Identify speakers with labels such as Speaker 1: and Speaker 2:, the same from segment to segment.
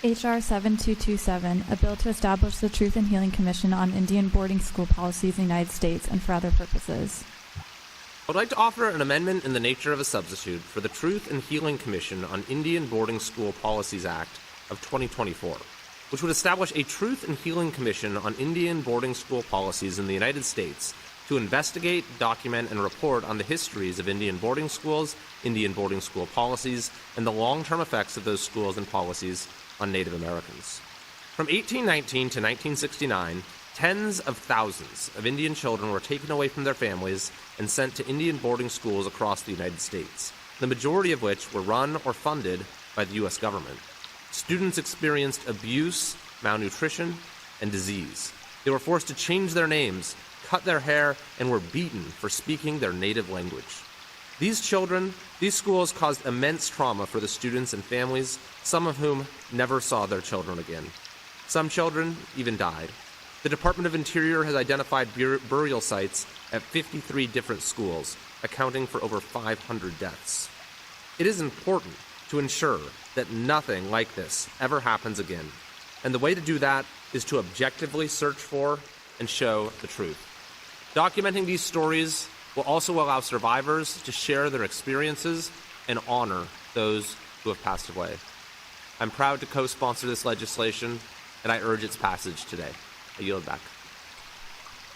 Speaker 1: HR7227, a bill to establish the Truth and Healing Commission on Indian boarding school policies in the United States and for other purposes.
Speaker 2: I would like to offer an amendment in the nature of a substitute for the Truth and Healing Commission on Indian Boarding School Policies Act of 2024, which would establish a Truth and Healing Commission on Indian boarding school policies in the United States to investigate, document, and report on the histories of Indian boarding schools, Indian boarding school policies, and the long-term effects of those schools and policies on Native Americans. From 1819 to 1969, tens of thousands of Indian children were taken away from their families and sent to Indian boarding schools across the United States, the majority of which were run or funded by the U.S. government. Students experienced abuse, malnutrition, and disease. They were forced to change their names, cut their hair, and were beaten for speaking their native language. These schools caused immense trauma for the students and families, some of whom never saw their children again. Some children even died. The Department of Interior has identified burial sites at 53 different schools, accounting for over 500 deaths. It is important to ensure that nothing like this ever happens again, and the way to do that is to objectively search for and show the truth. Documenting these stories will also allow survivors to share their experiences and honor those who have passed away. I'm proud to co-sponsor this legislation, and I urge its passage today. I yield back.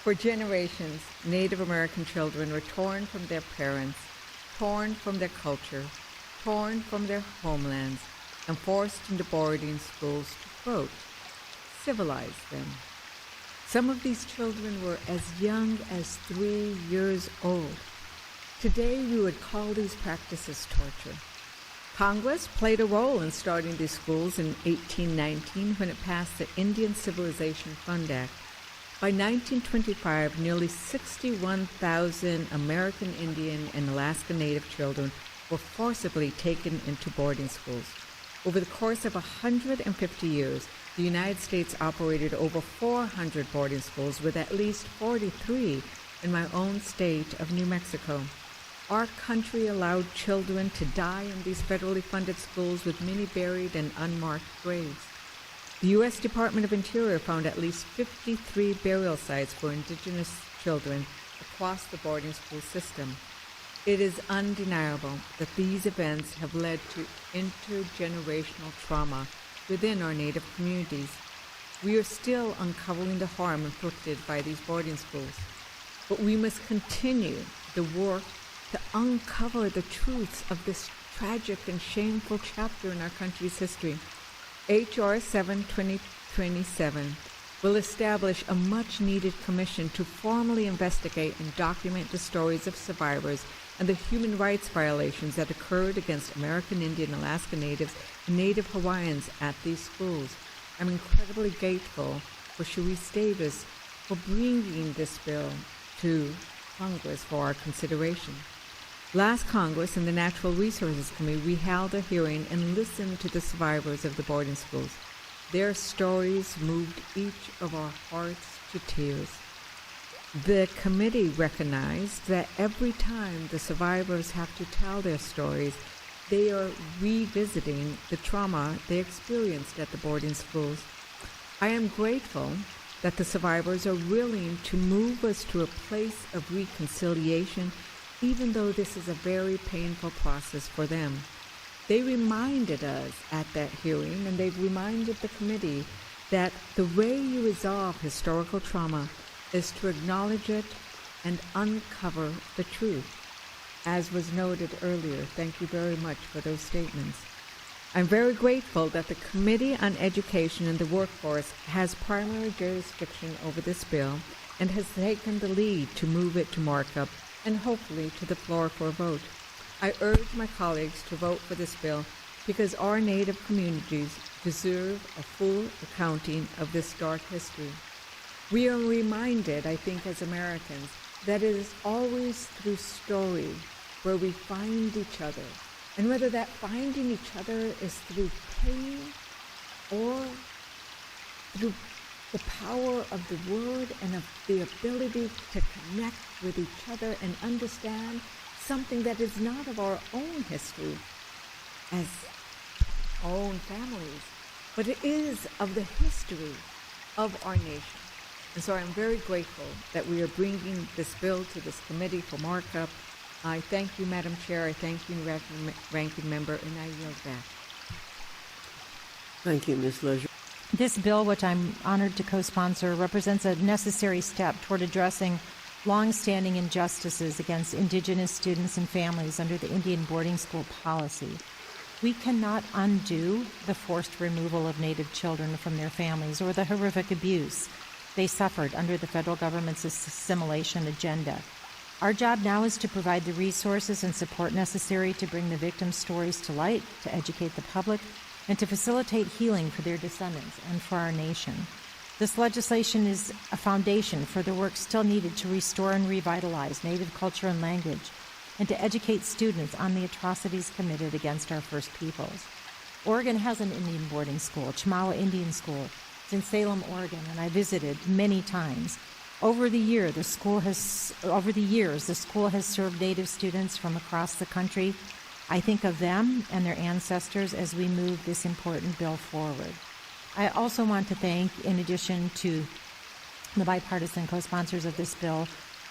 Speaker 3: For generations, Native American children were torn from their parents, torn from their culture, torn from their homelands, and forced into boarding schools to, quote, civilize them. Some of these children were as young as 3 years old. Today, we would call these practices torture. Congress played a role in starting these schools in 1819 when it passed the Indian Civilization Fund Act. By 1925, nearly 61,000 American Indian and Alaska Native children were forcibly taken into boarding schools. Over the course of 150 years, the United States operated over 400 boarding schools, with at least 43 in my own state of New Mexico. Our country allowed children to die in these federally funded schools, with many buried in unmarked graves. The U.S. Department of Interior found at least 53 burial sites for indigenous children across the boarding school system. It is undeniable that these events have led to intergenerational trauma within our Native communities. We are still uncovering the harm inflicted by these boarding schools, but we must continue the work to uncover the truths of this tragic and shameful chapter in our country's history. HR 7227 will establish a much-needed commission to formally investigate and document the stories of survivors and the human rights violations that occurred against American Indian, Alaska Natives, and Native Hawaiians at these schools. I'm incredibly grateful for Sharice Davis for bringing this bill to Congress for our consideration. Last Congress, in the Natural Resources Committee, we held a hearing and listened to the survivors of the boarding schools. Their stories moved each of our hearts to tears. The committee recognized that every time the survivors have to tell their stories, they are revisiting the trauma they experienced at the boarding schools. I am grateful that the survivors are willing to move us to a place of reconciliation, even though this is a very painful process for them. They reminded us at that hearing, and they've reminded the committee, that the way you resolve historical trauma is to acknowledge it and uncover the truth. As was noted earlier, thank you very much for those statements. I'm very grateful that the Committee on Education and the Workforce has primary jurisdiction over this bill and has taken the lead to move it to markup and hopefully to the floor for a vote. I urge my colleagues to vote for this bill because our Native communities deserve a full accounting of this dark history. We are reminded, I think, as Americans, that it is always through story where we find each other. And whether that finding each other is through pain or through the power of the word and of the ability to connect with each other and understand something that is not of our own history as our own families. but it is of the history of our nation. And so I'm very grateful that we are bringing this bill to this committee for markup. I thank you, Madam Chair. I thank you, Ranking Member, and I yield back.
Speaker 4: Thank you, Ms. Leisure.
Speaker 5: This bill, which I'm honored to co-sponsor, represents a necessary step toward addressing long-standing injustices against Indigenous students and families under the Indian boarding school policy. We cannot undo the forced removal of Native children from their families or the horrific abuse they suffered under the federal government's assimilation agenda. Our job now is to provide the resources and support necessary to bring the victims' stories to light, to educate the public, and to facilitate healing for their descendants and for our nation. This legislation is a foundation for the work still needed to restore and revitalize Native culture and language, and to educate students on the atrocities committed against our First Peoples. Oregon has an Indian boarding school, Chemawa Indian School. It's in Salem, Oregon, and I visited many times. Over the years, the school has served Native students from across the country. I think of them and their ancestors as we move this important bill forward. I also want to thank, in addition to the bipartisan co-sponsors of this bill,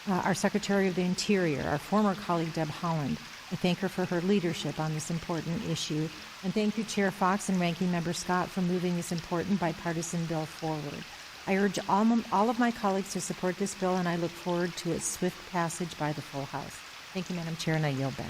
Speaker 5: our Secretary of the Interior, our former colleague Deb Haaland. I thank her for her leadership on this important issue. And thank you, Chair Fox and Ranking Member Scott, for moving this important bipartisan bill forward. I urge all of my colleagues to support this bill, and I look forward to its swift passage by the full House. Thank you, Madam Chair, and I yield back.